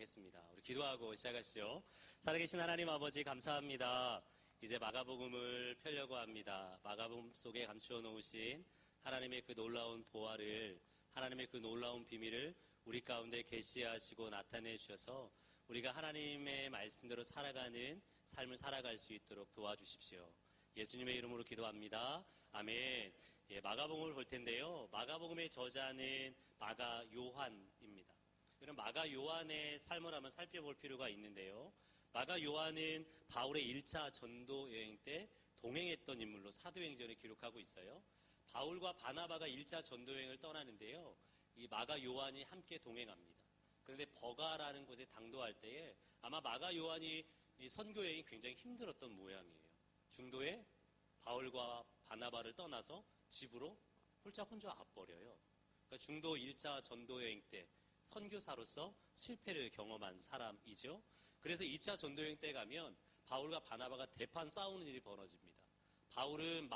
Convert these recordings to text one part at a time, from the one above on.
하겠습니다. 우리 기도하고 시작하시죠. 살아계신 하나님 아버지 감사합니다. 이제 마가복음을 펴려고 합니다. 마가복음 속에 감추어 놓으신 하나님의 그 놀라운 보화를, 하나님의 그 놀라운 비밀을 우리 가운데 계시하시고 나타내 주셔서 우리가 하나님의 말씀대로 살아가는 삶을 살아갈 수 있도록 도와주십시오. 예수님의 이름으로 기도합니다. 아멘. 마가복음을 볼 텐데요. 마가복음의 저자는 마가 요한입니다. 그럼 마가 요한의 삶을 한번 살펴볼 필요가 있는데요. 마가 요한은 바울의 1차 전도 여행 때 동행했던 인물로 사도행전을 기록하고 있어요. 바울과 바나바가 1차 전도 여행을 떠나는데요. 이 마가 요한이 함께 동행합니다. 그런데 버가라는 곳에 당도할 때에 아마 마가 요한이 이 선교 여행이 굉장히 힘들었던 모양이에요. 중도에 바울과 바나바를 떠나서 집으로 홀짝 혼자 와버려요. 그러니까 중도 1차 전도 여행 때 선교사로서 실패를 경험한 사람이죠. 그래서 2차 전도 여행 때 가면 바울과 바나바가 대판 싸우는 일이 벌어집니다. 바울은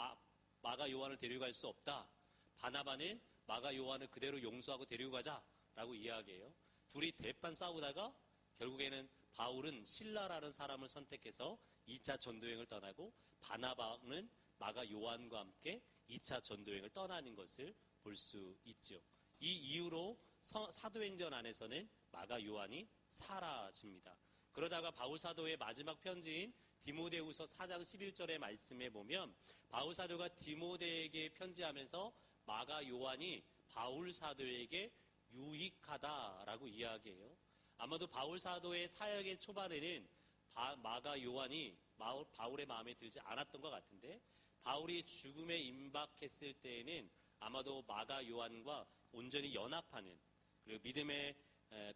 마가 요한을 데려갈 수 없다. 바나바는 마가 요한을 그대로 용서하고 데리고 가자라고 이야기해요. 둘이 대판 싸우다가 결국에는 바울은 실라라는 사람을 선택해서 2차 전도여행을 떠나고 바나바는 마가 요한과 함께 2차 전도여행을 떠나는 것을 볼 수 있죠. 이 이후로 사도행전 안에서는 마가 요한이 사라집니다. 그러다가 바울 사도의 마지막 편지인 디모데후서 4장 11절의 말씀에 보면 바울 사도가 디모데에게 편지하면서 마가 요한이 바울 사도에게 유익하다라고 이야기해요. 아마도 바울 사도의 사역의 초반에는 마가 요한이 바울의 마음에 들지 않았던 것 같은데 바울이 죽음에 임박했을 때에는 아마도 마가 요한과 온전히 연합하는 그리고 믿음에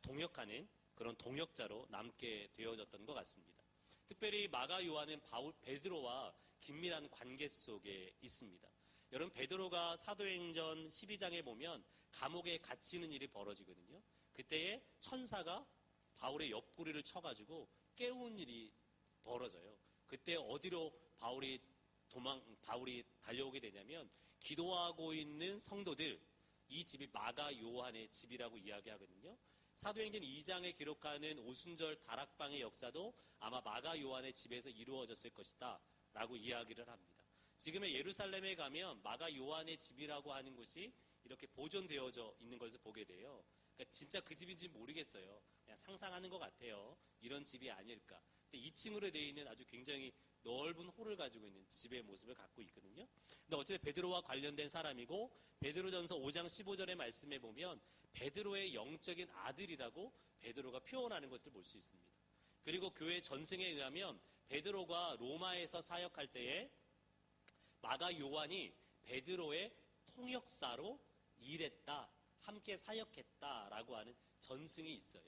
동역하는 그런 동역자로 남게 되어졌던 것 같습니다. 특별히 마가 요한은 베드로와 긴밀한 관계 속에 있습니다. 여러분 베드로가 사도행전 12장에 보면 감옥에 갇히는 일이 벌어지거든요. 그때에 천사가 바울의 옆구리를 쳐가지고 깨운 일이 벌어져요. 그때 어디로 바울이 달려오게 되냐면 기도하고 있는 성도들, 이 집이 마가 요한의 집이라고 이야기하거든요. 사도행전 2장에 기록하는 오순절 다락방의 역사도 아마 마가 요한의 집에서 이루어졌을 것이다 라고 이야기를 합니다. 지금의 예루살렘에 가면 마가 요한의 집이라고 하는 곳이 이렇게 보존되어져 있는 것을 보게 돼요. 그러니까 진짜 그 집인지 모르겠어요. 그냥 상상하는 것 같아요. 이런 집이 아닐까. 근데 2층으로 되어 있는 아주 굉장히 넓은 홀을 가지고 있는 집의 모습을 갖고 있거든요. 근데 어쨌든 베드로와 관련된 사람이고 베드로전서 5장 15절의 말씀에 보면 베드로의 영적인 아들이라고 베드로가 표현하는 것을 볼 수 있습니다. 그리고 교회 전승에 의하면 베드로가 로마에서 사역할 때에 마가 요한이 베드로의 통역사로 일했다, 함께 사역했다라고 하는 전승이 있어요.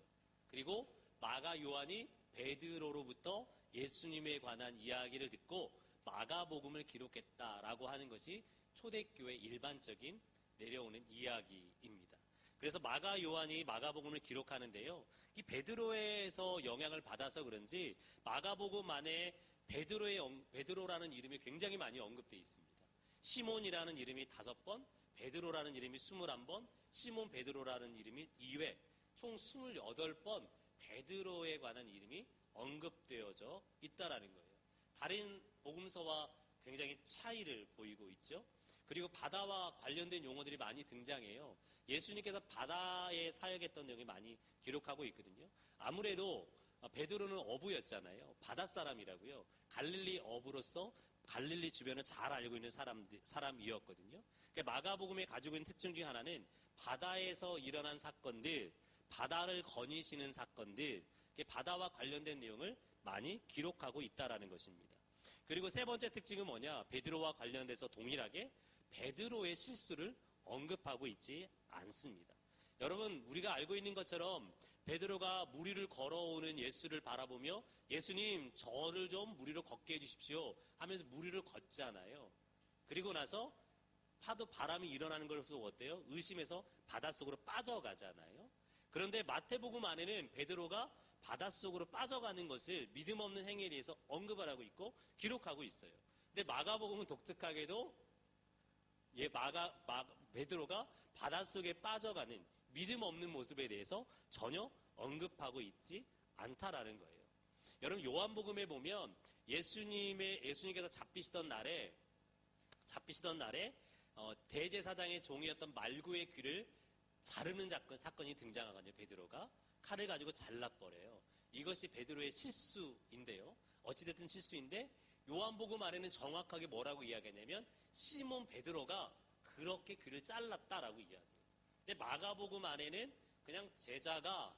그리고 마가 요한이 베드로로부터 예수님에 관한 이야기를 듣고 마가복음을 기록했다라고 하는 것이 초대교회 일반적인 내려오는 이야기입니다. 그래서 마가 요한이 마가복음을 기록하는데요. 이 베드로에서 영향을 받아서 그런지 마가복음 안에 베드로라는 이름이 굉장히 많이 언급되어 있습니다. 시몬이라는 이름이 5번, 베드로라는 이름이 21번, 시몬 베드로라는 이름이 2회, 총 28번 베드로에 관한 이름이 언급되어져 있다라는 거예요. 다른 복음서와 굉장히 차이를 보이고 있죠. 그리고 바다와 관련된 용어들이 많이 등장해요. 예수님께서 바다에 사역했던 내용이 많이 기록하고 있거든요. 아무래도 베드로는 어부였잖아요. 바닷사람이라고요. 갈릴리 어부로서 갈릴리 주변을 잘 알고 있는 사람이었거든요. 그러니까 마가복음에 가지고 있는 특징 중 하나는 바다에서 일어난 사건들, 바다를 거니시는 사건들, 바다와 관련된 내용을 많이 기록하고 있다라는 것입니다. 그리고 세 번째 특징은 뭐냐? 베드로와 관련돼서 동일하게 베드로의 실수를 언급하고 있지 않습니다. 여러분, 우리가 알고 있는 것처럼 베드로가 물 위를 걸어오는 예수를 바라보며 예수님, 저를 좀 물 위로 걷게 해주십시오 하면서 물 위를 걷잖아요. 그리고 나서 바람이 일어나는 걸 보고 어때요? 의심해서 바닷속으로 빠져가잖아요. 그런데 마태복음 안에는 베드로가 바닷속으로 빠져가는 것을 믿음 없는 행위에 대해서 언급을 하고 있고 기록하고 있어요. 근데 마가복음은 독특하게도 베드로가 바닷속에 빠져가는 믿음 없는 모습에 대해서 전혀 언급하고 있지 않다라는 거예요. 여러분 요한복음에 보면 예수님께서 잡히시던 날에 대제사장의 종이었던 말구의 귀를 자르는 사건이 등장하거든요. 베드로가 칼을 가지고 잘라버려요. 이것이 베드로의 실수인데요. 어찌됐든 실수인데 요한복음 안에는 정확하게 뭐라고 이야기하냐면 시몬 베드로가 그렇게 귀를 잘랐다라고 이야기해요. 근데 마가복음 안에는 그냥 제자가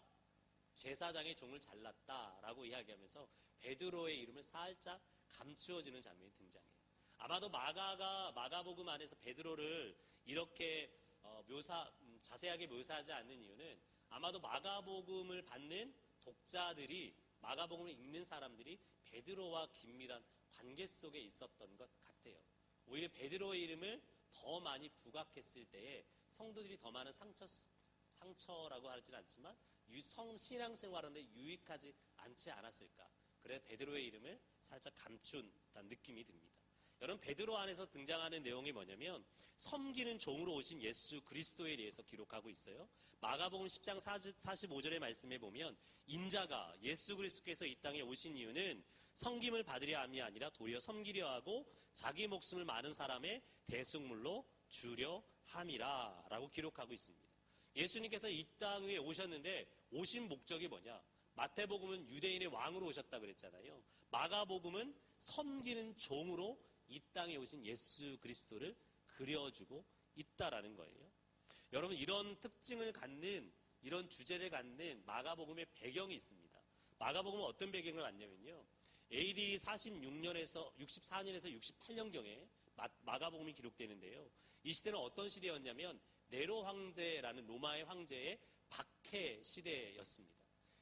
제사장의 종을 잘랐다라고 이야기하면서 베드로의 이름을 살짝 감추어지는 장면이 등장해요. 아마도 마가복음 안에서 베드로를 이렇게 자세하게 묘사하지 않는 이유는 아마도 마가복음을 받는 독자들이 마가복음을 읽는 사람들이 베드로와 긴밀한 관계 속에 있었던 것 같아요. 오히려 베드로의 이름을 더 많이 부각했을 때에 성도들이 더 많은 상처라고 하지는 않지만 신앙생활하는데 유익하지 않지 않았을까. 그래서 베드로의 이름을 살짝 감춘다는 느낌이 듭니다. 여러분 베드로 안에서 등장하는 내용이 뭐냐면 섬기는 종으로 오신 예수 그리스도에 대해서 기록하고 있어요. 마가복음 10장 45절의 말씀에 보면 인자가 예수 그리스도께서 이 땅에 오신 이유는 섬김을 받으려 함이 아니라 도리어 섬기려 하고 자기 목숨을 많은 사람의 대속물로 주려 함이라 라고 기록하고 있습니다. 예수님께서 이 땅 위에 오셨는데 오신 목적이 뭐냐? 마태복음은 유대인의 왕으로 오셨다 그랬잖아요. 마가복음은 섬기는 종으로 이 땅에 오신 예수 그리스도를 그려주고 있다라는 거예요. 여러분 이런 특징을 갖는 이런 주제를 갖는 마가복음의 배경이 있습니다. 마가복음은 어떤 배경을 갖냐면요. AD 64년에서 68년경에 마가복음이 기록되는데요. 이 시대는 어떤 시대였냐면 네로 황제라는 로마의 황제의 박해 시대였습니다.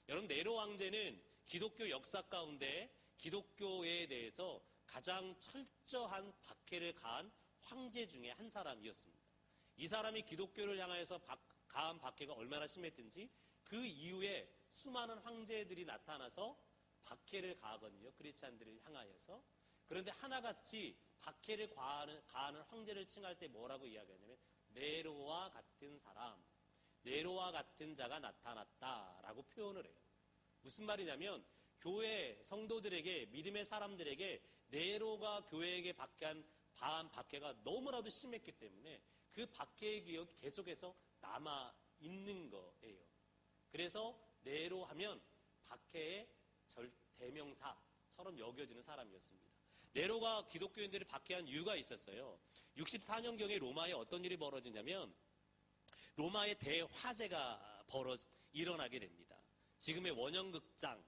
여러분 네로 황제는 기독교 역사 가운데 기독교에 대해서 가장 철저한 박해를 가한 황제 중에 한 사람이었습니다. 이 사람이 기독교를 향하여서 가한 박해가 얼마나 심했든지 그 이후에 수많은 황제들이 나타나서 박해를 가하거든요. 크리스찬들을 향하여서. 그런데 하나같이 박해를 가하는 황제를 칭할 때 뭐라고 이야기하냐면 네로와 같은 사람, 네로와 같은 자가 나타났다라고 표현을 해요. 무슨 말이냐면 교회 성도들에게 믿음의 사람들에게 네로가 교회에게 가한 박해가 너무나도 심했기 때문에 그 박해의 기억이 계속해서 남아 있는 거예요. 그래서 네로 하면 박해의 대명사처럼 여겨지는 사람이었습니다. 네로가 기독교인들을 박해한 이유가 있었어요. 64년경에 로마에 어떤 일이 벌어지냐면 로마의 대화재가 일어나게 됩니다. 지금의 원형극장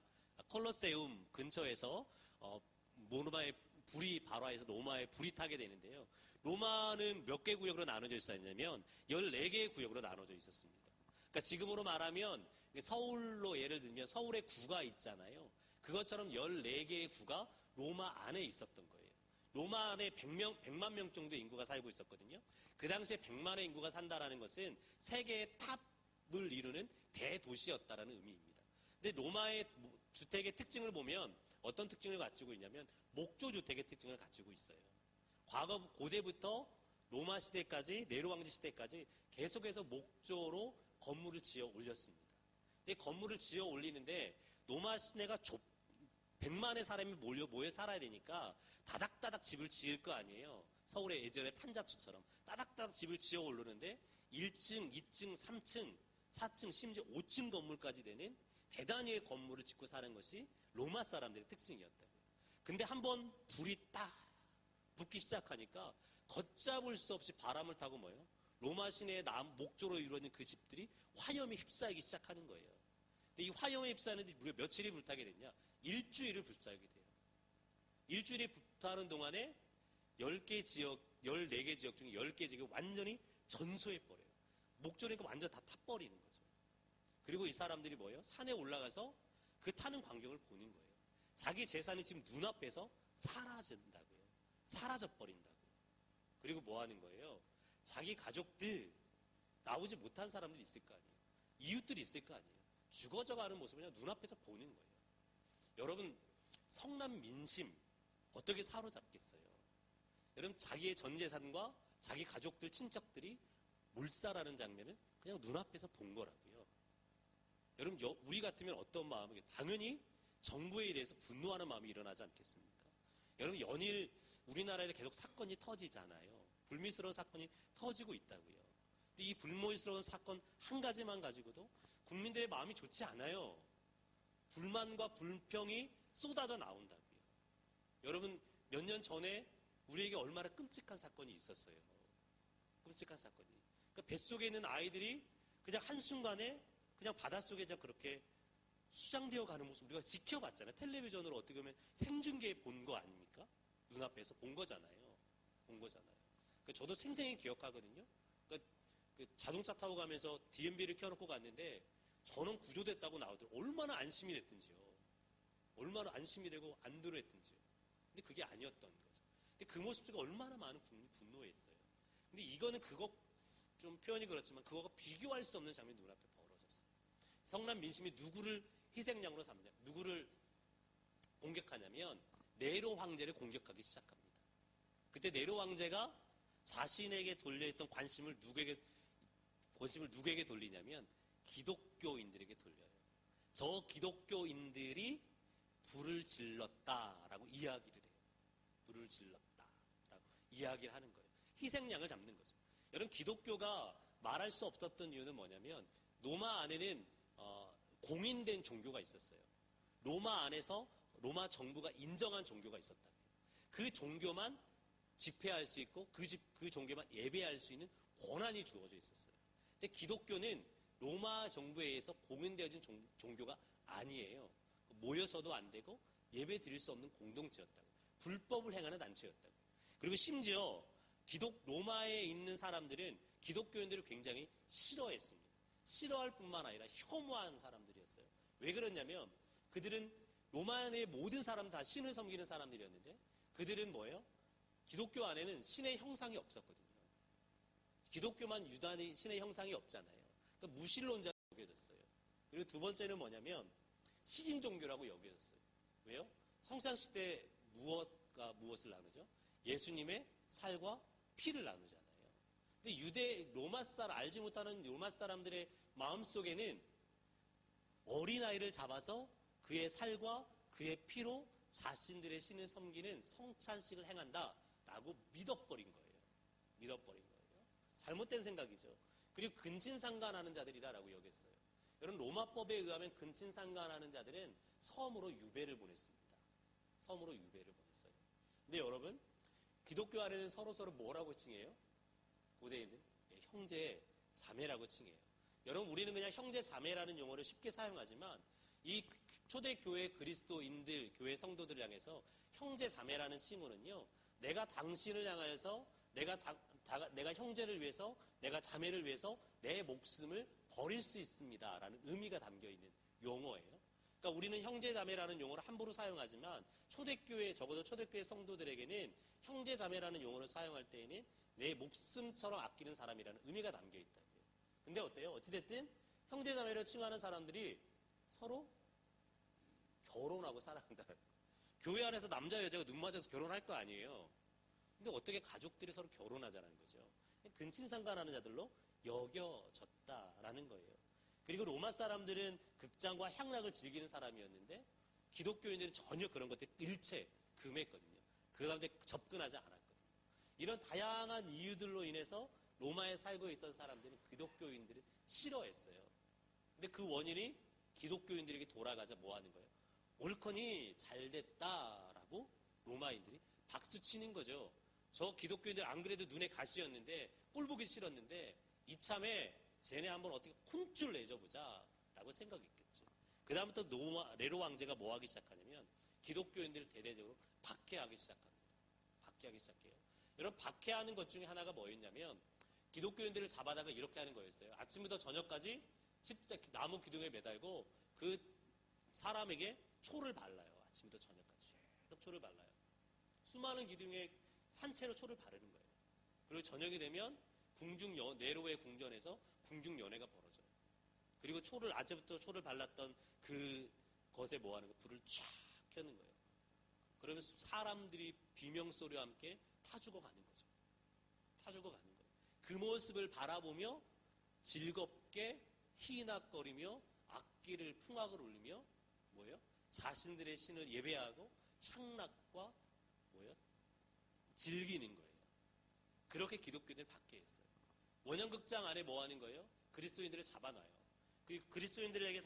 콜로세움 근처에서 로마의 불이 발화해서 로마에 불이 타게 되는데요. 로마는 몇 개 구역으로 나눠져 있었냐면 14개의 구역으로 나눠져 있었습니다. 그러니까 지금으로 말하면 서울로 예를 들면 서울의 구가 있잖아요. 그것처럼 14개의 구가 로마 안에 있었던 거예요. 로마 안에 100만 명 정도의 인구가 살고 있었거든요. 그 당시에 100만의 인구가 산다라는 것은 세계의 탑을 이루는 대도시였다라는 의미입니다. 근데 로마의 주택의 특징을 보면 어떤 특징을 가지고 있냐면 목조 주택의 특징을 가지고 있어요. 고대부터 로마 시대까지 네로 황제 시대까지 계속해서 목조로 건물을 지어 올렸습니다. 근데 건물을 지어 올리는데 로마 시내가 100만의 사람이 모여 살아야 되니까 다닥다닥 집을 지을 거 아니에요. 서울의 예전의 판자투처럼 따닥따닥 집을 지어 오르는데 1층, 2층, 3층, 4층, 심지어 5층 건물까지 되는 대단히의 건물을 짓고 사는 것이 로마 사람들의 특징이었다고요. 근데 한번 불이 딱 붙기 시작하니까 걷잡을 수 없이 바람을 타고 뭐예요? 로마 시내의 목조로 이루어진 그 집들이 화염에 휩싸이기 시작하는 거예요. 근데 이 화염에 휩싸이는데 무려 며칠이 불타게 됐냐? 일주일을 불타게 돼요. 일주일이 불타는 동안에 14개 지역 중에 10개 지역이 완전히 전소해버려요. 목조니까 완전 다 타버리는 거죠. 그리고 이 사람들이 뭐예요? 산에 올라가서 그 타는 광경을 보는 거예요. 자기 재산이 지금 눈앞에서 사라진다고요. 사라져버린다고요. 그리고 뭐 하는 거예요? 자기 가족들, 나오지 못한 사람들이 있을 거 아니에요. 이웃들이 있을 거 아니에요. 죽어져가는 모습을 그냥 눈앞에서 보는 거예요. 여러분, 성남 민심 어떻게 사로잡겠어요? 여러분, 자기의 전 재산과 자기 가족들, 친척들이 몰살하는 장면을 그냥 눈앞에서 본 거라고요. 여러분, 우리 같으면 어떤 마음이겠어요? 당연히 정부에 대해서 분노하는 마음이 일어나지 않겠습니까? 여러분, 연일 우리나라에 계속 사건이 터지잖아요. 불미스러운 사건이 터지고 있다고요. 근데 이 불미스러운 사건 한 가지만 가지고도 국민들의 마음이 좋지 않아요. 불만과 불평이 쏟아져 나온다고요. 여러분, 몇 년 전에 우리에게 얼마나 끔찍한 사건이 있었어요. 끔찍한 사건이. 그러니까 뱃속에 있는 아이들이 그냥 한순간에 그냥 바닷속에 그냥 그렇게 수장되어 가는 모습 우리가 지켜봤잖아요. 텔레비전으로 어떻게 보면 생중계 본 거 아닙니까? 눈앞에서 본 거잖아요. 본 거잖아요. 그러니까 저도 생생히 기억하거든요. 그러니까 그 자동차 타고 가면서 DMB를 켜놓고 갔는데 저는 구조됐다고 나오더라고요. 얼마나 안심이 됐든지요. 얼마나 안심이 되고 안도했든지요. 근데 그게 아니었던 거죠. 근데 그 모습 속에 얼마나 많은 국민이 분노했어요. 근데 이거는 그거 좀 표현이 그렇지만 그거가 비교할 수 없는 장면이 눈앞에 벌어졌어요. 성난 민심이 누구를 희생양으로 삼냐, 누구를 공격하냐면 네로 황제를 공격하기 시작합니다. 그때 네로 황제가 자신에게 돌려있던 관심을 누구에게 돌리냐면 기독교인들에게 돌려요. 저 기독교인들이 불을 질렀다라고 이야기를 해요. 불을 질렀다라고 이야기를 하는 거예요. 희생양을 잡는 거죠. 여러분, 기독교가 말할 수 없었던 이유는 뭐냐면 로마 안에는 공인된 종교가 있었어요. 로마 안에서 로마 정부가 인정한 종교가 있었다고요. 그 종교만 집회할 수 있고 그 종교만 예배할 수 있는 권한이 주어져 있었어요. 근데 기독교는 로마 정부에 의해서 공인되어진 종교가 아니에요. 모여서도 안 되고 예배 드릴 수 없는 공동체였다고. 불법을 행하는 단체였다고. 그리고 심지어 로마에 있는 사람들은 기독교인들을 굉장히 싫어했습니다. 싫어할 뿐만 아니라 혐오한 사람들이었어요. 왜 그러냐면 그들은 로마의 모든 사람 다 신을 섬기는 사람들이었는데 그들은 뭐예요? 기독교 안에는 신의 형상이 없었거든요. 기독교만 유단히 신의 형상이 없잖아요. 그러니까 무신론자로 여겨졌어요. 그리고 두 번째는 뭐냐면 식인 종교라고 여겨졌어요. 왜요? 성찬식 때 무엇과 무엇을 나누죠? 예수님의 살과 피를 나누잖아요. 근데 알지 못하는 로마 사람들의 마음속에는 어린아이를 잡아서 그의 살과 그의 피로 자신들의 신을 섬기는 성찬식을 행한다라고 믿어버린 거예요. 믿어버린 거예요. 잘못된 생각이죠. 그리고 근친상간하는 자들이라고 여겼어요. 여러분, 로마법에 의하면 근친상간하는 자들은 섬으로 유배를 보냈습니다. 섬으로 유배를 보냈어요. 근데 여러분, 기독교 안에는 서로서로 뭐라고 칭해요? 고대인들? 형제, 자매라고 칭해요. 여러분, 우리는 그냥 형제, 자매라는 용어를 쉽게 사용하지만 이 초대교회 그리스도인들, 교회 성도들을 향해서 형제, 자매라는 칭호는요, 내가 당신을 향하여서 내가 형제를 위해서, 내가 자매를 위해서 내 목숨을 버릴 수 있습니다. 라는 의미가 담겨있는 용어예요. 그러니까 우리는 형제, 자매라는 용어를 함부로 사용하지만 적어도 초대교회 성도들에게는 형제, 자매라는 용어를 사용할 때에는 내 목숨처럼 아끼는 사람이라는 의미가 담겨있다고요. 근데 어때요? 어찌됐든 형제, 자매를 칭하는 사람들이 서로 결혼하고 살아간다는 거예요. 교회 안에서 남자, 여자가 눈 맞아서 결혼할 거 아니에요. 근데 어떻게 가족들이 서로 결혼하자는 거죠. 근친상간하는 자들로 여겨졌다라는 거예요. 그리고 로마 사람들은 극장과 향락을 즐기는 사람이었는데 기독교인들은 전혀 그런 것들 일체 금했거든요. 그 가운데 접근하지 않았거든요. 이런 다양한 이유들로 인해서 로마에 살고 있던 사람들은 기독교인들을 싫어했어요. 근데 그 원인이 기독교인들에게 돌아가자 뭐 하는 거예요? 옳거니 잘됐다라고 로마인들이 박수치는 거죠. 저 기독교인들 안 그래도 눈에 가시였는데 꼴 보기 싫었는데 이참에 쟤네 한번 어떻게 혼쭐 내줘보자 라고 생각했겠죠. 그 다음부터 네로 왕제가 뭐 하기 시작하냐면 기독교인들을 대대적으로 박해하기 시작합니다. 박해하기 시작해요. 여러분, 박해하는 것 중에 하나가 뭐였냐면 기독교인들을 잡아다가 이렇게 하는 거였어요. 아침부터 저녁까지 나무 기둥에 매달고 그 사람에게 초를 발라요. 아침부터 저녁까지 계속 초를 발라요. 수많은 기둥에 산채로 초를 바르는 거예요. 그리고 저녁이 되면 네로의 궁전에서 궁중연회가 벌어져요. 그리고 아침부터 초를 발랐던 그 것에 뭐 하는 거예요? 불을 쫙 켜는 거예요. 그러면 사람들이 비명소리와 함께 타 죽어가는 거죠. 타 죽어가는 거예요. 그 모습을 바라보며 즐겁게 희낙거리며 악기를 풍악을 울리며 뭐예요? 자신들의 신을 예배하고 향락과 뭐예요? 즐기는 거예요. 그렇게 기독교인들 받게 했어요. 원형극장 안에 뭐 하는 거예요? 그리스도인들을 잡아놔요. 그 그리스도인들에게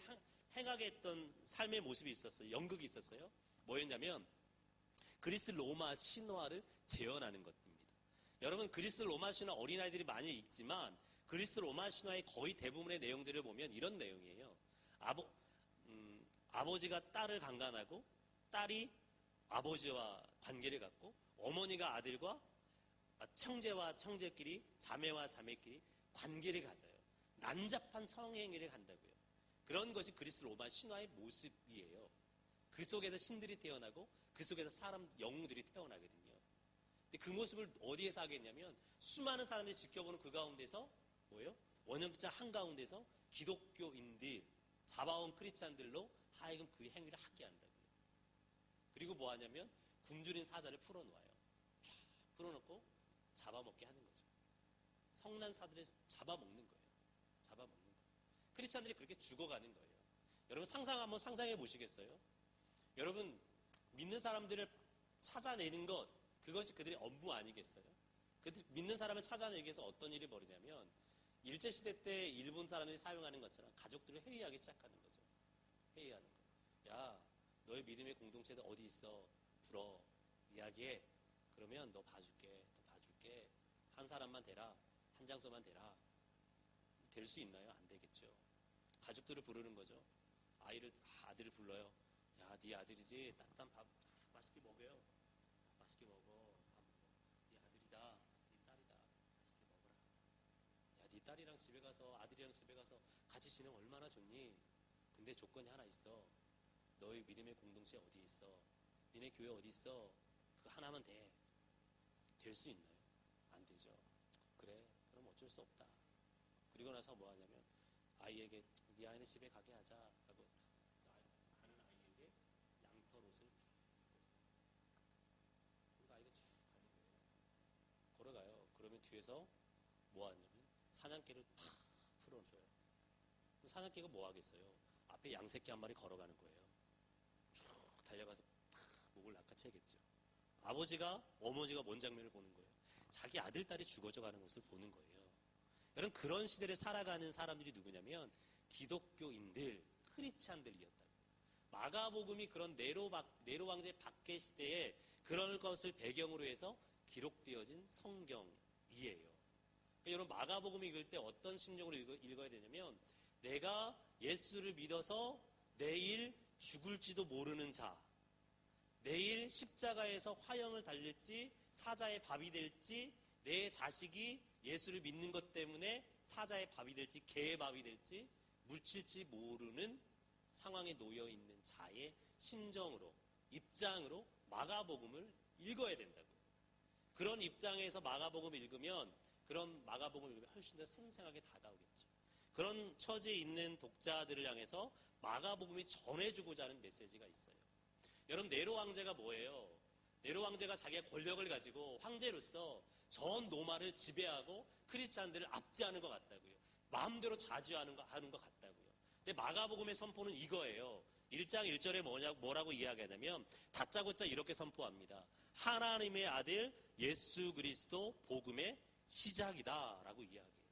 행하게 했던 삶의 모습이 있었어요. 연극이 있었어요. 뭐였냐면 그리스 로마 신화를 재현하는 것입니다. 여러분 그리스 로마 신화 어린아이들이 많이 읽지만 그리스 로마 신화의 거의 대부분의 내용들을 보면 이런 내용이에요. 아버지가 딸을 강간하고 딸이 아버지와 관계를 갖고 어머니가 아들과 청제와 청제끼리 자매와 자매끼리 관계를 가져요. 난잡한 성행위를 한다고요. 그런 것이 그리스 로마 신화의 모습이에요. 그 속에서 신들이 태어나고 그 속에서 사람 영웅들이 태어나거든요. 근데 그 모습을 어디에서 하겠냐면 수많은 사람들이 지켜보는 그 가운데서 뭐예요? 원형극장 한가운데서 기독교인들 잡아온 크리스찬들로 하여금 그 행위를 하게 한다고요. 그리고 뭐 하냐면 굶주린 사자를 풀어놓아요. 쫙 풀어놓고 잡아먹게 하는 거죠. 성난사들을 잡아먹는 거예요. 잡아먹는 거예요. 크리스찬들이 그렇게 죽어가는 거예요. 여러분 한번 상상해 보시겠어요? 여러분 믿는 사람들을 찾아내는 것 그것이 그들의 업무 아니겠어요? 믿는 사람을 찾아내기 위해서 어떤 일이 벌이냐면 일제시대 때 일본 사람들이 사용하는 것처럼 가족들을 회의하기 시작하는 거죠. 회의하는 거. 야, 너의 믿음의 공동체도 어디 있어? 불어. 이야기해. 그러면 너 봐줄게. 한 사람만 대라. 한 장소만 대라. 될 수 있나요? 안 되겠죠. 가족들을 부르는 거죠. 아들을 불러요. 야, 네 아들이지? 따뜻한 밥 맛있게 먹어요. 맛있게 먹어. 네 아들이다. 네 딸이다. 맛있게 먹어라. 야, 네 딸이랑 집에 가서 아들이랑 집에 가서 같이 지내면 얼마나 좋니? 근데 조건이 하나 있어. 너희 믿음의 공동체 어디 있어? 니네 교회 어디 있어? 그거 하나만 돼. 될 수 있나요? 안 되죠. 그래, 그럼 어쩔 수 없다. 그리고 나서 뭐 하냐면 아이에게 네 아이는 집에 가게 하자 라고 가는 아이에게 양털 옷을 그 아이가 쭉 가는 거예요. 걸어가요. 그러면 뒤에서 뭐 하냐면 사냥개를 탁 풀어줘요. 그럼 사냥개가 뭐 하겠어요? 앞에 양새끼 한 마리 걸어가는 거예요. 쭉 달려가서 탁 목을 낚아채겠죠. 어머니가 뭔 장면을 보는 거예요? 자기 아들, 딸이 죽어져 가는 것을 보는 거예요. 여러분, 그런 시대를 살아가는 사람들이 누구냐면 기독교인들, 크리스찬들이었다고. 마가복음이 그런 네로 왕제 박해 시대에 그런 것을 배경으로 해서 기록되어진 성경이에요. 그러니까 여러분, 마가복음 읽을 때 어떤 심정으로 읽어야 되냐면 내가 예수를 믿어서 내일 죽을지도 모르는 자, 내일 십자가에서 화형을 달릴지 사자의 밥이 될지 내 자식이 예수를 믿는 것 때문에 사자의 밥이 될지 개의 밥이 될지 묻힐지 모르는 상황에 놓여 있는 자의 심정으로 입장으로 마가복음을 읽어야 된다고요. 그런 입장에서 마가복음을 읽으면 훨씬 더 생생하게 다가오겠죠. 그런 처지에 있는 독자들을 향해서 마가복음이 전해주고자 하는 메시지가 있어요. 여러분 네로 왕제가 뭐예요? 네로 왕제가 자기의 권력을 가지고 황제로서 전 로마를 지배하고 크리스찬들을 압제하는 것 같다고요. 마음대로 자주하는 것 같다고요. 근데 마가복음의 선포는 이거예요. 1장 1절에 뭐라고 이야기하냐면 다짜고짜 이렇게 선포합니다. 하나님의 아들 예수 그리스도 복음의 시작이다라고 이야기해요.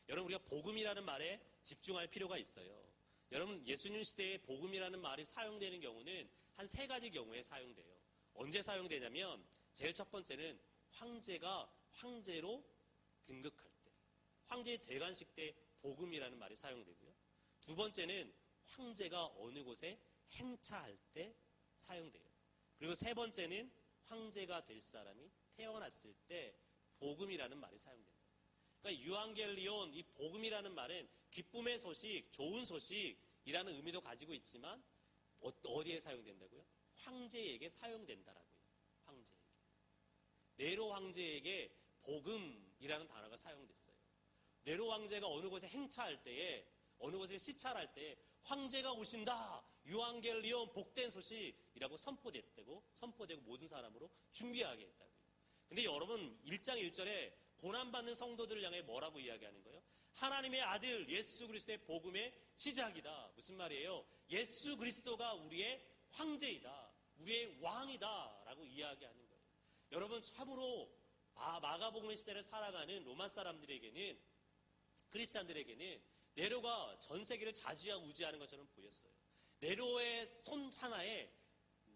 여러분 우리가 복음이라는 말에 집중할 필요가 있어요. 여러분 예수님 시대에 복음이라는 말이 사용되는 경우는 한 3가지 경우에 사용돼요. 언제 사용되냐면 제일 첫 번째는 황제가 황제로 등극할 때, 황제의 대관식 때 복음이라는 말이 사용되고요. 두 번째는 황제가 어느 곳에 행차할 때 사용돼요. 그리고 세 번째는 황제가 될 사람이 태어났을 때 복음이라는 말이 사용된다. 그러니까 유앙겔리온, 이 복음이라는 말은 기쁨의 소식, 좋은 소식이라는 의미도 가지고 있지만 어디에 사용된다고요? 황제에게 사용된다라고요. 황제에게. 네로 황제에게 복음이라는 단어가 사용됐어요. 네로 황제가 어느 곳에 행차할 때에, 어느 곳에 시찰할 때에 황제가 오신다, 유앙겔리온 복된 소식이라고 선포되고 모든 사람으로 준비하게 했다고요. 근데 여러분 1장 1절에 고난받는 성도들을 향해 뭐라고 이야기하는 거예요? 하나님의 아들 예수 그리스도의 복음의 시작이다. 무슨 말이에요? 예수 그리스도가 우리의 황제이다. 우리의 왕이다. 라고 이야기하는 거예요. 여러분, 참으로 마가복음의 시대를 살아가는 로마 사람들에게는, 크리스찬들에게는 네로가 전 세계를 좌지우지하는 것처럼 보였어요. 네로의 손 하나에,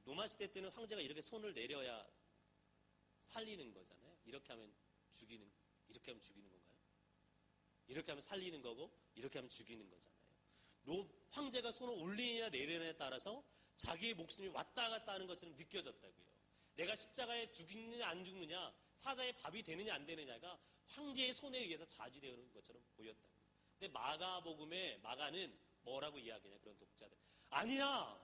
로마 시대 때는 황제가 이렇게 손을 내려야 살리는 거잖아요. 이렇게 하면 죽이는 건가요? 이렇게 하면 살리는 거고, 이렇게 하면 죽이는 거잖아요. 황제가 손을 올리느냐 내리느냐에 따라서 자기의 목숨이 왔다 갔다 하는 것처럼 느껴졌다고요. 내가 십자가에 죽느냐 안 죽느냐, 사자의 밥이 되느냐 안 되느냐가 황제의 손에 의해서 좌지되는 것처럼 보였다고요. 근데 마가는 뭐라고 이야기하냐, 그런 독자들. 아니야!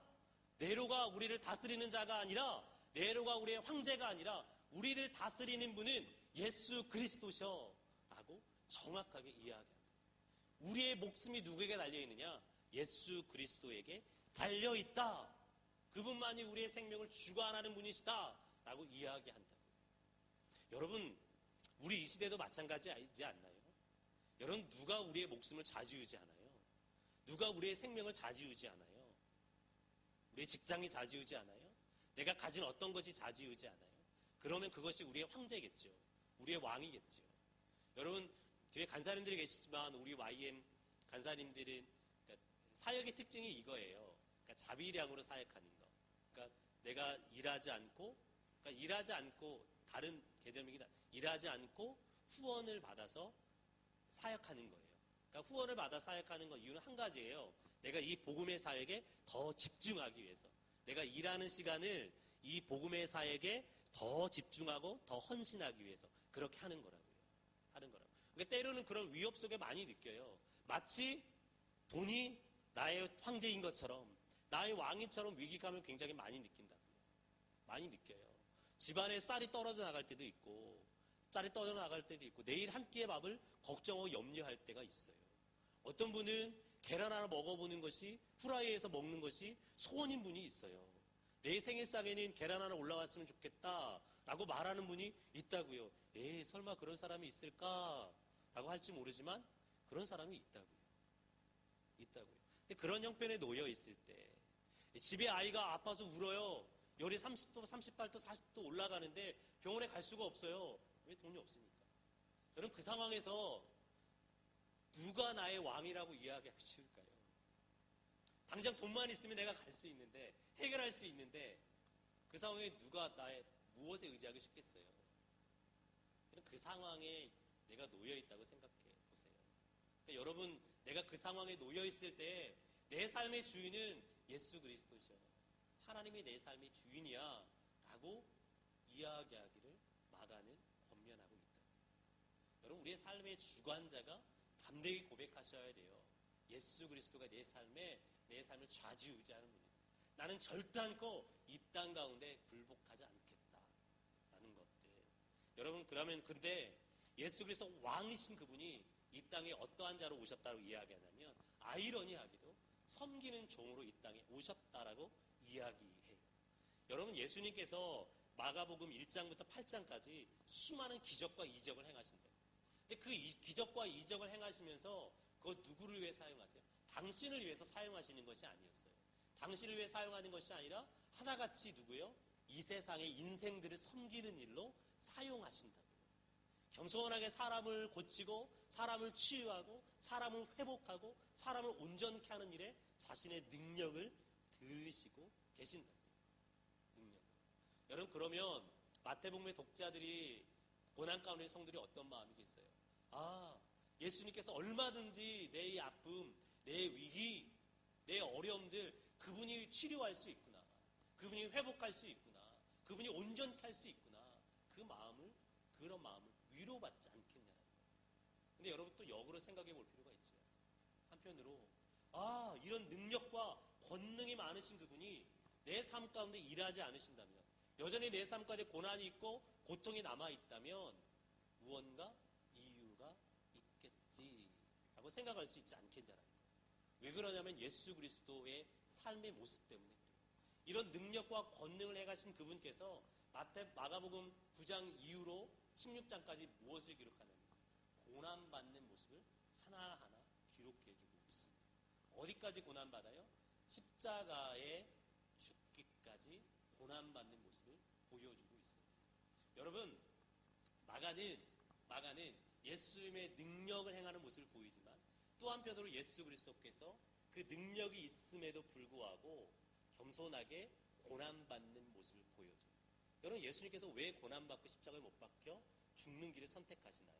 네로가 우리를 다스리는 자가 아니라, 네로가 우리의 황제가 아니라 우리를 다스리는 분은 예수 그리스도셔. 라고 정확하게 이야기합니다. 우리의 목숨이 누구에게 달려있느냐? 예수 그리스도에게 달려있다. 그분만이 우리의 생명을 주관하는 분이시다. 라고 이야기한다고요. 여러분, 우리 이 시대도 마찬가지이지 않나요? 여러분, 누가 우리의 목숨을 좌지우지하나요? 누가 우리의 생명을 좌지우지하나요? 우리의 직장이 좌지우지하나요? 내가 가진 어떤 것이 좌지우지하나요? 그러면 그것이 우리의 황제겠죠. 우리의 왕이겠죠. 여러분, 교회 간사님들이 계시지만 우리 YM 간사님들은 사역의 특징이 이거예요. 그러니까 자비량으로 사역하는 거. 그러니까 내가 일하지 않고 다른 개념이긴 한데, 일하지 않고 후원을 받아서 사역하는 거예요. 그러니까 후원을 받아 사역하는 건 이유는 한 가지예요. 내가 이 복음의 사역에 더 집중하기 위해서. 내가 일하는 시간을 이 복음의 사역에 더 집중하고 더 헌신하기 위해서 그렇게 하는 거라고요. 그러니까 때로는 그런 위협 속에 많이 느껴요. 마치 돈이 나의 황제인 것처럼, 나의 왕인처럼 위기감을 굉장히 많이 느낀다고요. 많이 느껴요. 집안에 쌀이 떨어져 나갈 때도 있고, 내일 한 끼의 밥을 걱정하고 염려할 때가 있어요. 어떤 분은 계란 하나 먹어보는 것이, 후라이에서 먹는 것이 소원인 분이 있어요. 내 생일상에는 계란 하나 올라왔으면 좋겠다 라고 말하는 분이 있다고요. 설마 그런 사람이 있을까? 라고 할지 모르지만 그런 사람이 있다고요. 근데 그런 형편에 놓여 있을 때, 집에 아이가 아파서 울어요. 열이 30도, 38도, 40도 올라가는데 병원에 갈 수가 없어요. 왜? 돈이 없으니까. 저는 그 상황에서 누가 나의 왕이라고 이야기하실까요? 당장 돈만 있으면 내가 갈 수 있는데, 해결할 수 있는데, 그 상황에 누가 나의 무엇에 의지하기 쉽겠어요? 그 상황에 내가 놓여있다고 생각해 보세요. 그러니까 여러분, 내가 그 상황에 놓여있을 때 내 삶의 주인은 예수 그리스도셔. 하나님이 내 삶의 주인이야 라고 이야기하기를 마가는 권면하고 있다. 여러분, 우리의 삶의 주관자가 담대히 고백하셔야 돼요. 예수 그리스도가 내 삶을 좌지우지하는 분이다. 나는 절단코 이 땅 가운데 굴복하지 않겠다 라는 것들. 여러분, 그러면 근데 예수 그리스도 왕이신 그분이 이 땅에 어떠한 자로 오셨다고 이야기하냐면, 아이러니하게도 섬기는 종으로 이 땅에 오셨다라고 이야기해요. 여러분, 예수님께서 마가복음 1장부터 8장까지 수많은 기적과 이적을 행하신대요. 근데 그 기적과 이적을 행하시면서 그거 누구를 위해 사용하세요? 당신을 위해서 사용하시는 것이 아니었어요. 당신을 위해 사용하는 것이 아니라 하나같이 누구요? 이 세상의 인생들을 섬기는 일로 사용하신다고요. 겸손하게 사람을 고치고, 사람을 치유하고, 사람을 회복하고, 사람을 온전케 하는 일에 자신의 능력을 들으시고 계신다고요. 능력. 여러분, 그러면 마태복음의 독자들이, 고난 가운데 성들이 어떤 마음이겠어요? 예수님께서 얼마든지 내 이 아픔, 내 위기, 내 어려움들 그분이 치료할 수 있구나. 그분이 회복할 수 있구나. 그분이 온전케 할 수 있구나. 그런 마음을 위로받지 않겠냐는 거예요. 근데 여러분, 또 역으로 생각해 볼 필요가 있죠. 한편으로 이런 능력과 권능이 많으신 그분이 내 삶 가운데 일하지 않으신다면, 여전히 내 삶 가운데 고난이 있고 고통이 남아있다면 무언가 이유가 있겠지라고 생각할 수 있지 않겠냐는 거예요. 왜 그러냐면 예수 그리스도의 삶의 모습 때문에 그래요. 이런 능력과 권능을 행하신 그분께서 마가복음 9장 이후로 16장까지 무엇을 기록하냐면 고난받는 모습을 하나도 하나하나 기록해주고 있습니다. 어디까지 고난받아요? 십자가에 죽기까지 고난받는 모습을 보여주고 있습니다. 여러분, 마가는 예수님의 능력을 행하는 모습을 보이지만 또 한편으로 예수 그리스도께서 그 능력이 있음에도 불구하고 겸손하게 고난받는 모습을 보여줘요. 여러분, 예수님께서 왜 고난받고 십자가에 못 박혀 죽는 길을 선택하시나요?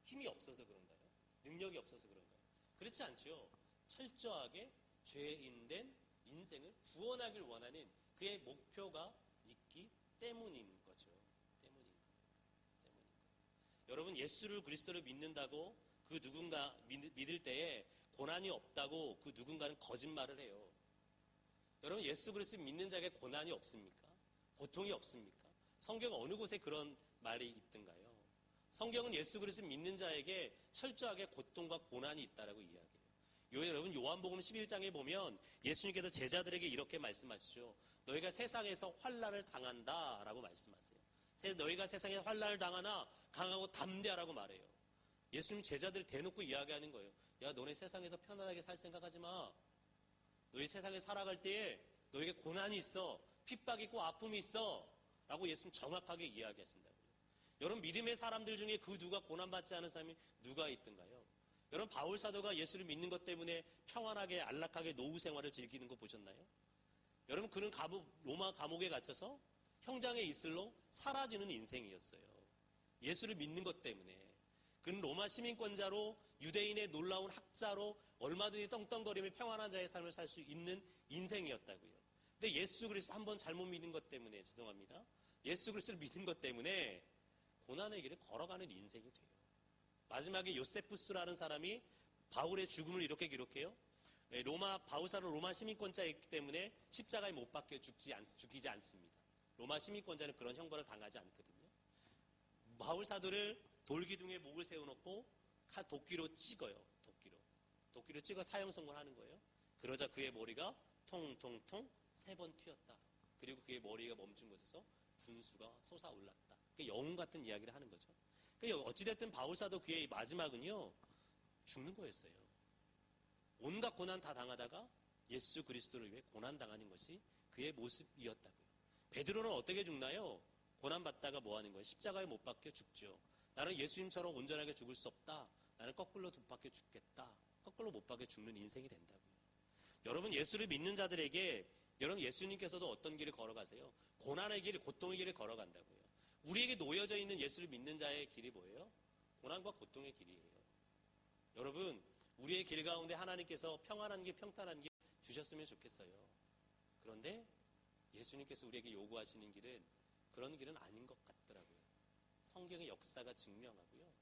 힘이 없어서 그런가요? 능력이 없어서 그런가요? 그렇지 않죠. 철저하게 죄인된 인생을 구원하길 원하는 그의 목표가 있기 때문인 거죠. 여러분, 예수를 그리스도를 믿는다고 그 누군가 믿을 때에 고난이 없다고 그 누군가는 거짓말을 해요. 여러분, 예수 그리스도 믿는 자에게 고난이 없습니까? 고통이 없습니까? 성경 어느 곳에 그런 말이 있던가요? 성경은 예수 그리스도 믿는 자에게 철저하게 고통과 고난이 있다라고 이야기해요. 여러분, 요한복음 11장에 보면 예수님께서 제자들에게 이렇게 말씀하시죠. 너희가 세상에서 환난을 당한다라고 말씀하세요. 너희가 세상에 환난을 당하나 강하고 담대하라고 말해요. 예수님 제자들 대놓고 이야기하는 거예요. 야, 너네 세상에서 편안하게 살 생각하지 마. 너희 세상에 살아갈 때에 너에게 고난이 있어. 핍박이 있고 아픔이 있어. 라고 예수님 정확하게 이야기하신다고요. 여러분, 믿음의 사람들 중에 그 누가 고난받지 않은 사람이 누가 있던가요? 여러분, 바울 사도가 예수를 믿는 것 때문에 평안하게 안락하게 노후 생활을 즐기는 거 보셨나요? 여러분, 그는 로마 감옥에 갇혀서 형장의 이슬로 사라지는 인생이었어요. 예수를 믿는 것 때문에. 그는 로마 시민권자로 유대인의 놀라운 학자로 얼마든지 떵떵거리며 평안한 자의 삶을 살 수 있는 인생이었다고요. 근데 예수 그리스도 한번 잘못 믿는 것 때문에, 죄송합니다. 예수 그리스도를 믿는 것 때문에 고난의 길을 걸어가는 인생이 돼요. 마지막에 요세푸스라는 사람이 바울의 죽음을 이렇게 기록해요. 바울사는 로마 시민권자이기 때문에 십자가에 못 박혀 죽이지 않습니다. 로마 시민권자는 그런 형벌을 당하지 않거든요. 바울 사도를 돌기둥에 목을 세워놓고 도끼로 찍어요. 도끼로 찍어 사형 선고하는 거예요. 그러자 그의 머리가 통통통 3번 튀었다. 그리고 그의 머리가 멈춘 곳에서 분수가 솟아올랐다. 영웅 같은 이야기를 하는 거죠. 어찌됐든 바울 사도 그의 마지막은요, 죽는 거였어요. 온갖 고난 다 당하다가 예수 그리스도를 위해 고난 당하는 것이 그의 모습이었다고요. 베드로는 어떻게 죽나요? 고난받다가 뭐 하는 거예요? 십자가에 못 박혀 죽죠. 나는 예수님처럼 온전하게 죽을 수 없다. 나는 거꾸로 못 박혀 죽겠다. 거꾸로 못 박혀 죽는 인생이 된다고요. 여러분, 예수를 믿는 자들에게 여러분, 예수님께서도 어떤 길을 걸어가세요? 고난의 길, 고통의 길을 걸어간다고요. 우리에게 놓여져 있는 예수를 믿는 자의 길이 뭐예요? 고난과 고통의 길이에요. 여러분, 우리의 길 가운데 하나님께서 평안한 길, 평탄한 길 주셨으면 좋겠어요. 그런데 예수님께서 우리에게 요구하시는 길은 그런 길은 아닌 것 같더라고요. 성경의 역사가 증명하고요.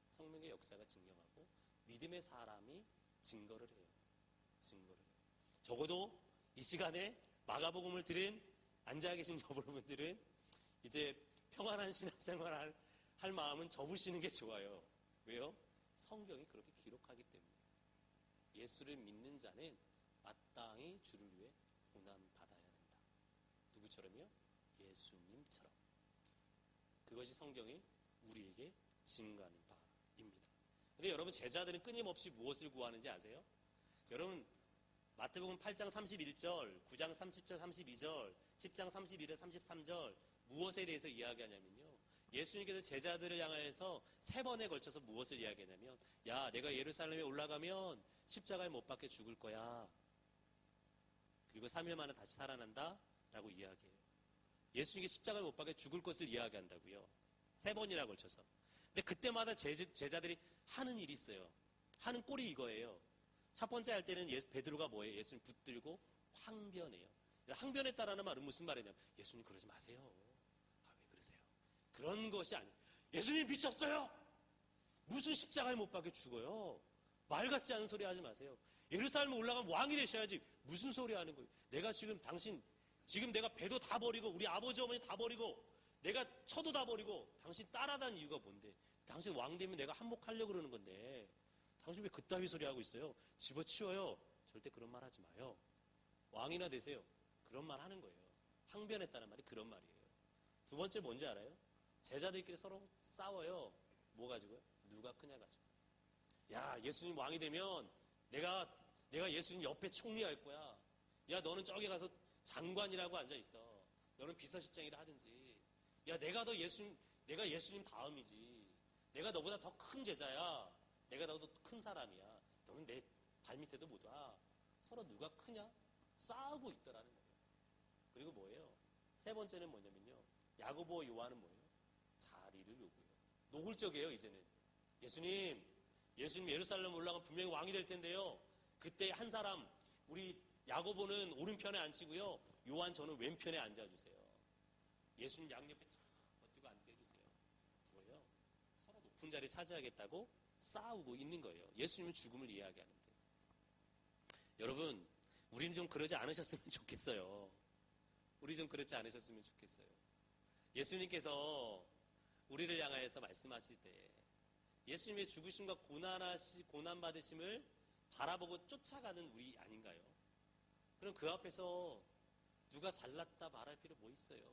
성경의 역사가 증명하고 믿음의 사람이 증거를 해요. 적어도 이 시간에 마가복음을 들은 앉아 계신 여러분들은 이제 평안한 신앙생활을 할 마음은 접으시는 게 좋아요. 왜요? 성경이 그렇게 기록하기 때문에. 예수를 믿는 자는 마땅히 주를 위해 고난받아야 된다. 누구처럼요? 예수님처럼. 그것이 성경이 우리에게 증거하는 바입니다. 근데 여러분, 제자들은 끊임없이 무엇을 구하는지 아세요? 여러분, 마태복음 8장 31절, 9장 30절, 32절, 10장 31절, 33절 무엇에 대해서 이야기하냐면요. 예수님께서 제자들을 향해서 3번에 걸쳐서 무엇을 이야기하냐면, 야, 내가 예루살렘에 올라가면 십자가에 못 박혀 죽을 거야. 그리고 3일 만에 다시 살아난다 라고 이야기해요. 예수님께 십자가에 못 박혀 죽을 것을 이야기한다고요. 3번이나 걸쳐서. 근데 그때마다 제자들이 하는 일이 있어요. 하는 꼴이 이거예요. 첫 번째 할 때는 베드로가 뭐예요? 예수님 붙들고 항변해요. 항변했다라는 말은 무슨 말이냐면, 예수님 그러지 마세요. 아, 왜 그러세요? 그런 것이 아니에요. 예수님 미쳤어요? 무슨 십자가에 못 박혀 죽어요? 말 같지 않은 소리 하지 마세요. 예루살렘에 올라가면 왕이 되셔야지. 무슨 소리 하는 거예요? 내가 지금 내가 배도 다 버리고 우리 아버지 어머니 다 버리고 내가 처도 다 버리고 당신 따라다닌 이유가 뭔데? 당신 왕 되면 내가 한몫하려고 그러는 건데 당신 왜 그따위 소리 하고 있어요? 집어치워요. 절대 그런 말 하지 마요. 왕이나 되세요. 그런 말 하는 거예요. 항변했다는 말이 그런 말이에요. 두 번째 뭔지 알아요? 제자들끼리 서로 싸워요. 뭐 가지고요? 누가 크냐 가지고. 야, 예수님 왕이 되면 내가 예수님 옆에 총리할 거야. 야, 너는 저기 가서 장관이라고 앉아 있어. 너는 비서실장이라 하든지. 야, 내가 예수님 다음이지. 내가 너보다 더 큰 제자야. 내가 너보다 더 큰 사람이야. 너는 내 발밑에도 못 와. 서로 누가 크냐? 싸우고 있더라는 거예요. 그리고 뭐예요? 세 번째는 뭐냐면요. 야고보와 요한은 뭐예요? 자리를 요구해요. 노골적이에요, 이제는. 예수님 예루살렘 올라가면 분명히 왕이 될 텐데요. 그때 한 사람, 우리 야고보는 오른편에 앉히고요. 요한 저는 왼편에 앉아주세요. 예수님 양옆에 쫙 버티고 앉아주세요. 뭐예요? 서로 높은 자리 차지하겠다고 싸우고 있는 거예요. 예수님은 죽음을 이야기하는데. 여러분, 우리는 좀 그러지 않으셨으면 좋겠어요. 우리 좀 그렇지 않으셨으면 좋겠어요. 예수님께서 우리를 향하여서 말씀하실 때 예수님의 죽으심과 고난받으심을 바라보고 쫓아가는 우리 아닌가요? 그럼 그 앞에서 누가 잘났다 말할 필요 뭐 있어요?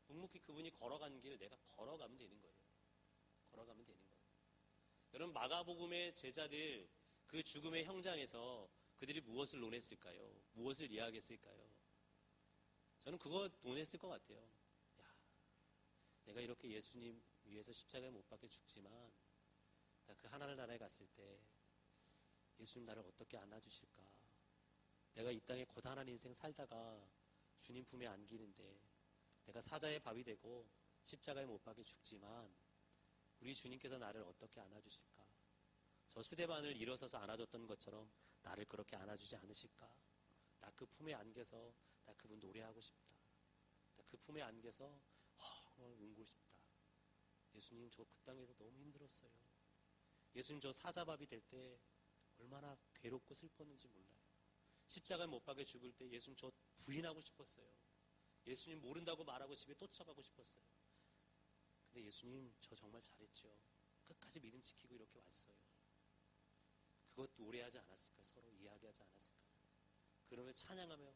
묵묵히 그분이 걸어간 길 내가 걸어가면 되는 거예요. 걸어가면 되는 거예요. 여러분, 마가복음의 제자들 그 죽음의 현장에서 그들이 무엇을 논했을까요? 무엇을 이야기했을까요? 저는 그거 논했을 것 같아요. 야, 내가 이렇게 예수님 위해서 십자가에 못 박혀 죽지만 나 그 하나님 나라에 갔을 때 예수님 나를 어떻게 안아주실까? 내가 이 땅에 고단한 인생 살다가 주님 품에 안기는데 내가 사자의 밥이 되고 십자가에 못 박혀 죽지만 우리 주님께서 나를 어떻게 안아주실까? 저 스데반을 일어서서 안아줬던 것처럼 나를 그렇게 안아주지 않으실까? 나 그 품에 안겨서 나 그분 노래하고 싶다. 나 그 품에 안겨서 울고 싶다. 예수님 저 그 땅에서 너무 힘들었어요. 예수님 저 사자밥이 될 때 얼마나 괴롭고 슬펐는지 몰라요. 십자가에 못 박혀 죽을 때 예수님 저 부인하고 싶었어요. 예수님 모른다고 말하고 집에 쫓아가고 싶었어요. 근데 예수님 저 정말 잘했죠. 끝까지 믿음 지키고 이렇게 왔어요. 그것 노래하지 않았을까요? 서로 이야기하지 않았을까요? 그러면 찬양하며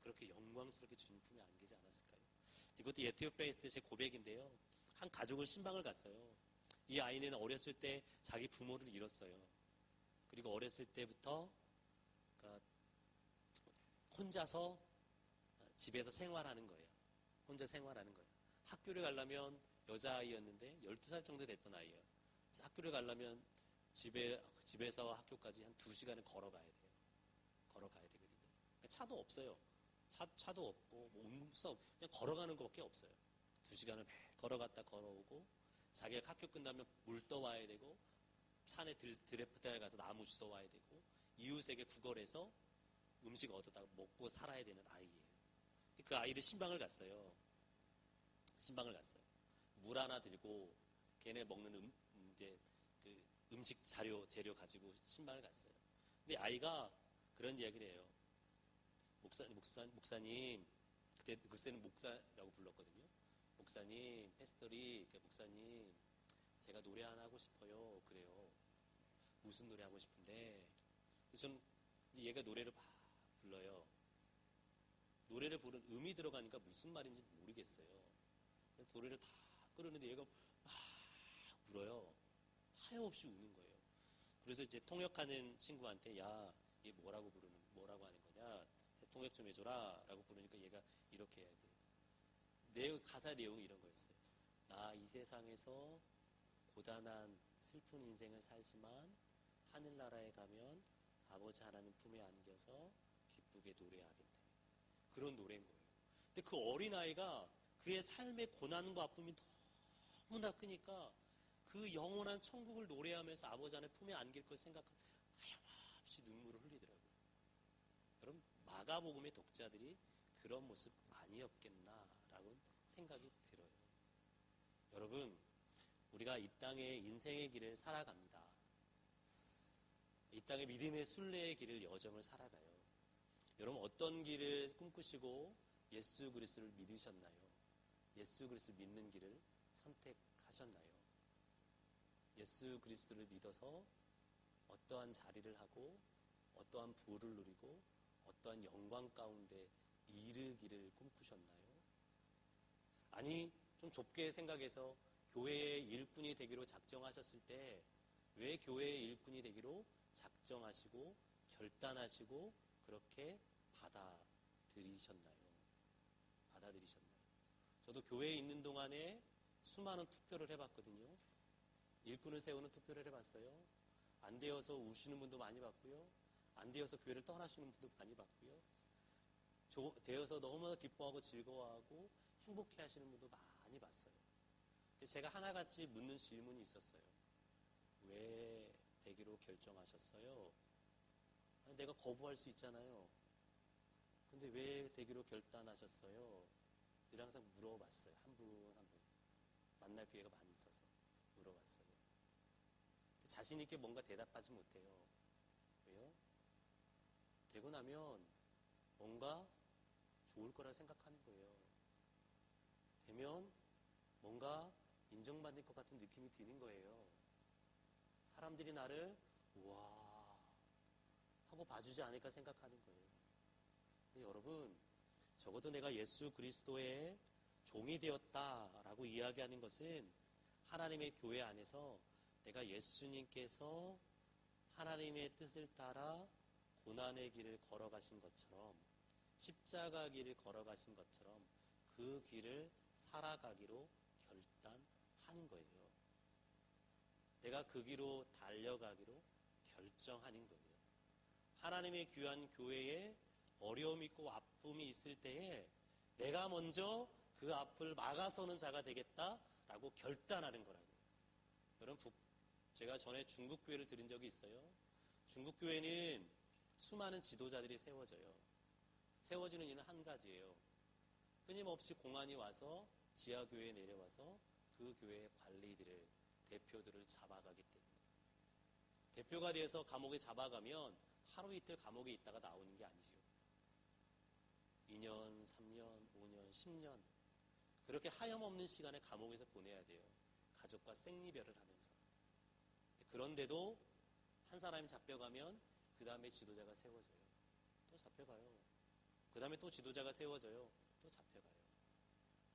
그렇게 영광스럽게 주님 품에 안기지 않았을까요? 이것도 에티오피아에 있을 때 제 고백인데요. 한 가족을 신방을 갔어요. 이 아이는 어렸을 때 자기 부모를 잃었어요. 그리고 어렸을 때부터 그러니까 혼자서 집에서 생활하는 거예요. 혼자 생활하는 거예요. 학교를 가려면 여자아이였는데 12살 정도 됐던 아이예요. 학교를 가려면 집에서 학교까지 한 2시간을 걸어가야 돼요. 걸어가야 되거든요. 그러니까 차도 없어요. 차도 없고 뭐 운수 그냥 걸어가는 것밖에 없어요. 2시간을 매일 걸어갔다 걸어오고 자기가 학교 끝나면 물 떠와야 되고 산에 드래프트에 가서 나무 주워와야 되고 이웃에게 구걸해서 음식 얻어다 먹고 살아야 되는 아이예요. 그 아이를 신방을 갔어요. 신방을 갔어요. 물 하나 들고 걔네 먹는 이제 그 음식 재료 가지고 신방을 갔어요. 근데 아이가 그런 이야기를 해요. 목사님, 그때는 목사라고 불렀거든요. 목사님, 패스터리, 목사님, 제가 노래 하나 하고 싶어요. 그래요. 무슨 노래 하고 싶은데, 전 얘가 노래를 막 불러요. 노래를 부른 음이 들어가니까 무슨 말인지 모르겠어요. 그래서 노래를 다 끌었는데 얘가 막 울어요. 하염없이 우는 거예요. 그래서 이제 통역하는 친구한테 야, 얘 뭐라고 하는 거냐? 통역 좀 해줘라 라고 부르니까 얘가 이렇게 해야 돼요. 가사 내용이 이런 거였어요. 나 이 세상에서 고단한 슬픈 인생을 살지만 하늘나라에 가면 아버지 하나님 품에 안겨서 기쁘게 노래하겠네. 그런 노래인 거예요. 근데 그 어린아이가 그의 삶의 고난과 아픔이 너무나 크니까 그 영원한 천국을 노래하면서 아버지 하나님 품에 안길 걸 생각하면 하염없이 눈물을 흘리더라고요. 여러분, 마가복음의 독자들이 그런 모습 아니었겠나라고 생각이 들어요. 여러분, 우리가 이 땅의 인생의 길을 살아갑니다. 이 땅의 믿음의 순례의 길을 여정을 살아가요. 여러분, 어떤 길을 꿈꾸시고 예수 그리스도를 믿으셨나요? 예수 그리스도를 믿는 길을 선택하셨나요? 예수 그리스도를 믿어서 어떠한 자리를 하고 어떠한 부를 누리고 어떠한 영광 가운데 이르기를 꿈꾸셨나요? 아니, 좀 좁게 생각해서 교회의 일꾼이 되기로 작정하셨을 때 왜 교회의 일꾼이 되기로 작정하시고 결단하시고 그렇게 받아들이셨나요? 받아들이셨나요? 저도 교회에 있는 동안에 수많은 투표를 해봤거든요. 일꾼을 세우는 투표를 해봤어요. 안 되어서 우시는 분도 많이 봤고요. 안 되어서 교회를 떠나시는 분도 많이 봤고요. 되어서 너무나 기뻐하고 즐거워하고 행복해 하시는 분도 많이 봤어요. 근데 제가 하나같이 묻는 질문이 있었어요. 왜 되기로 결정하셨어요? 아니, 내가 거부할 수 있잖아요. 근데 왜 되기로 결단하셨어요? 늘 항상 물어봤어요. 한 분 한 분. 만날 기회가 많이 있어서 물어봤어요. 자신 있게 뭔가 대답하지 못해요. 왜요? 되고 나면 뭔가 좋을 거라 생각하는 거예요. 되면 뭔가 인정받을 것 같은 느낌이 드는 거예요. 사람들이 나를 우와 하고 봐주지 않을까 생각하는 거예요. 근데 여러분, 적어도 내가 예수 그리스도의 종이 되었다라고 이야기하는 것은 하나님의 교회 안에서 내가 예수님께서 하나님의 뜻을 따라 고난의 길을 걸어가신 것처럼, 십자가 길을 걸어가신 것처럼 그 길을 살아가기로 결단하는 거예요. 내가 그 길로 달려가기로 결정하는 거예요. 하나님의 귀한 교회에 어려움이 있고 아픔이 있을 때에 내가 먼저 그 앞을 막아서는 자가 되겠다라고 결단하는 거라고요. 여러분, 제가 전에 중국 교회를 들은 적이 있어요. 중국 교회는 수많은 지도자들이 세워져요. 세워지는 이유는 한 가지예요. 끊임없이 공안이 와서 지하교회에 내려와서 그 교회의 관리들을, 대표들을 잡아가기 때문에. 대표가 되어서 감옥에 잡아가면 하루 이틀 감옥에 있다가 나오는 게 아니죠. 2년, 3년, 5년, 10년 그렇게 하염없는 시간에 감옥에서 보내야 돼요. 가족과 생리별을 하면서. 그런데도 한 사람이 잡혀가면 그 다음에 지도자가 세워져요. 또 잡혀가요. 그 다음에 또 지도자가 세워져요. 또 잡혀가요.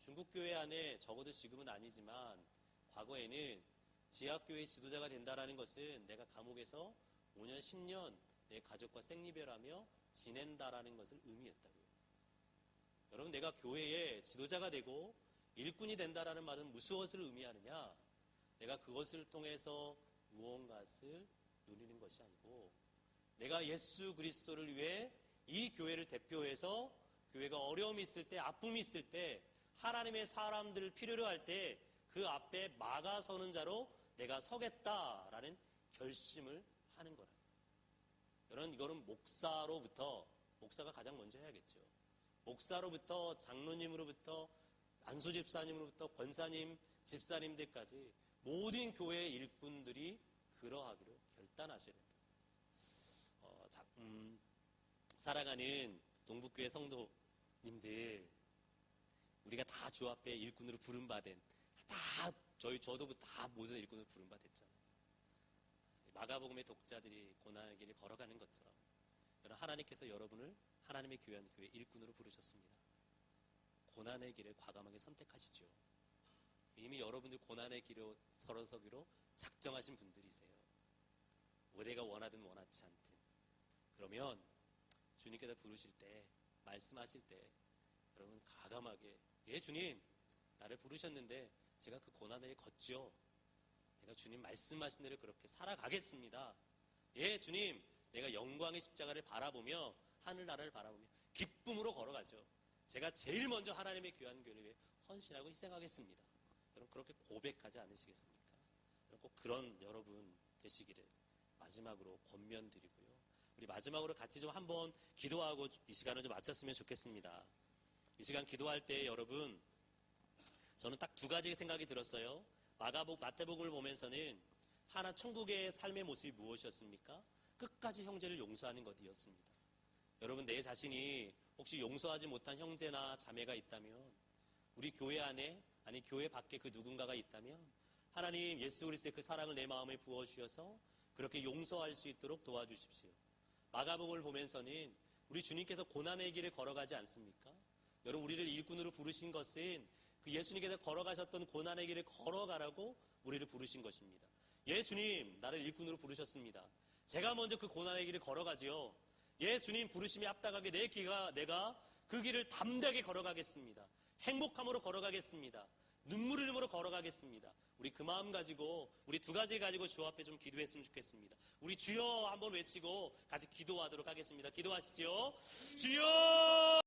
중국교회 안에 적어도 지금은 아니지만 과거에는 지하교회 지도자가 된다라는 것은 내가 감옥에서 5년, 10년 내 가족과 생리별하며 지낸다라는 것을 의미했다고요. 여러분, 내가 교회의 지도자가 되고 일꾼이 된다라는 말은 무엇을 의미하느냐? 내가 그것을 통해서 무언가를 누리는 것이 아니고 내가 예수 그리스도를 위해 이 교회를 대표해서 교회가 어려움이 있을 때, 아픔이 있을 때, 하나님의 사람들을 필요로 할 때 그 앞에 막아서는 자로 내가 서겠다라는 결심을 하는 거라고요. 여러분, 이거는 목사가 가장 먼저 해야겠죠. 목사로부터 장로님으로부터 안수 집사님으로부터 권사님, 집사님들까지 모든 교회의 일꾼들이 그러하기로 결단하셔야 된다. 사랑하는 동북교회 성도님들, 우리가 다 주 앞에 일꾼으로 부름받은, 저도 다 모든 일꾼으로 부름받았잖아요. 마가복음의 독자들이 고난의 길을 걸어가는 것처럼 여러분, 하나님께서 여러분을 하나님의 귀한 교회 일꾼으로 부르셨습니다. 고난의 길을 과감하게 선택하시죠. 이미 여러분들 고난의 길로 서서기로 작정하신 분들이세요. 내가 원하든 원하지 않든. 그러면 주님께서 부르실 때, 말씀하실 때 여러분 과감하게, 예 주님 나를 부르셨는데 제가 그 고난을 걷죠. 내가 주님 말씀하신 대로 그렇게 살아가겠습니다. 예 주님, 내가 영광의 십자가를 바라보며 하늘나라를 바라보며 기쁨으로 걸어가죠. 제가 제일 먼저 하나님의 귀한 교회를 위해 헌신하고 희생하겠습니다. 여러분 그렇게 고백하지 않으시겠습니까? 여러분 꼭 그런 여러분 되시기를 마지막으로 권면드리고요. 우리 마지막으로 같이 좀 한번 기도하고 이 시간을 좀 마쳤으면 좋겠습니다. 이 시간 기도할 때 여러분, 저는 딱 두 가지 생각이 들었어요. 마태복음을 보면서는 천국의 삶의 모습이 무엇이었습니까? 끝까지 형제를 용서하는 것이었습니다. 여러분, 내 자신이 혹시 용서하지 못한 형제나 자매가 있다면, 우리 교회 안에, 아니 교회 밖에 그 누군가가 있다면 하나님 예수 그리스도의 그 사랑을 내 마음에 부어주셔서 그렇게 용서할 수 있도록 도와주십시오. 마가복음을 보면서는 우리 주님께서 고난의 길을 걸어가지 않습니까? 여러분, 우리를 일꾼으로 부르신 것은 그 예수님께서 걸어가셨던 고난의 길을 걸어가라고 우리를 부르신 것입니다. 예, 주님, 나를 일꾼으로 부르셨습니다. 제가 먼저 그 고난의 길을 걸어가지요. 예, 주님, 부르심에 합당하게 내가 그 길을 담대하게 걸어가겠습니다. 행복함으로 걸어가겠습니다. 눈물 흘림으로 걸어가겠습니다. 우리 그 마음 가지고, 우리 두 가지 가지고 주 앞에 좀 기도했으면 좋겠습니다. 우리 주여 한번 외치고 같이 기도하도록 하겠습니다. 기도하시죠. 주여!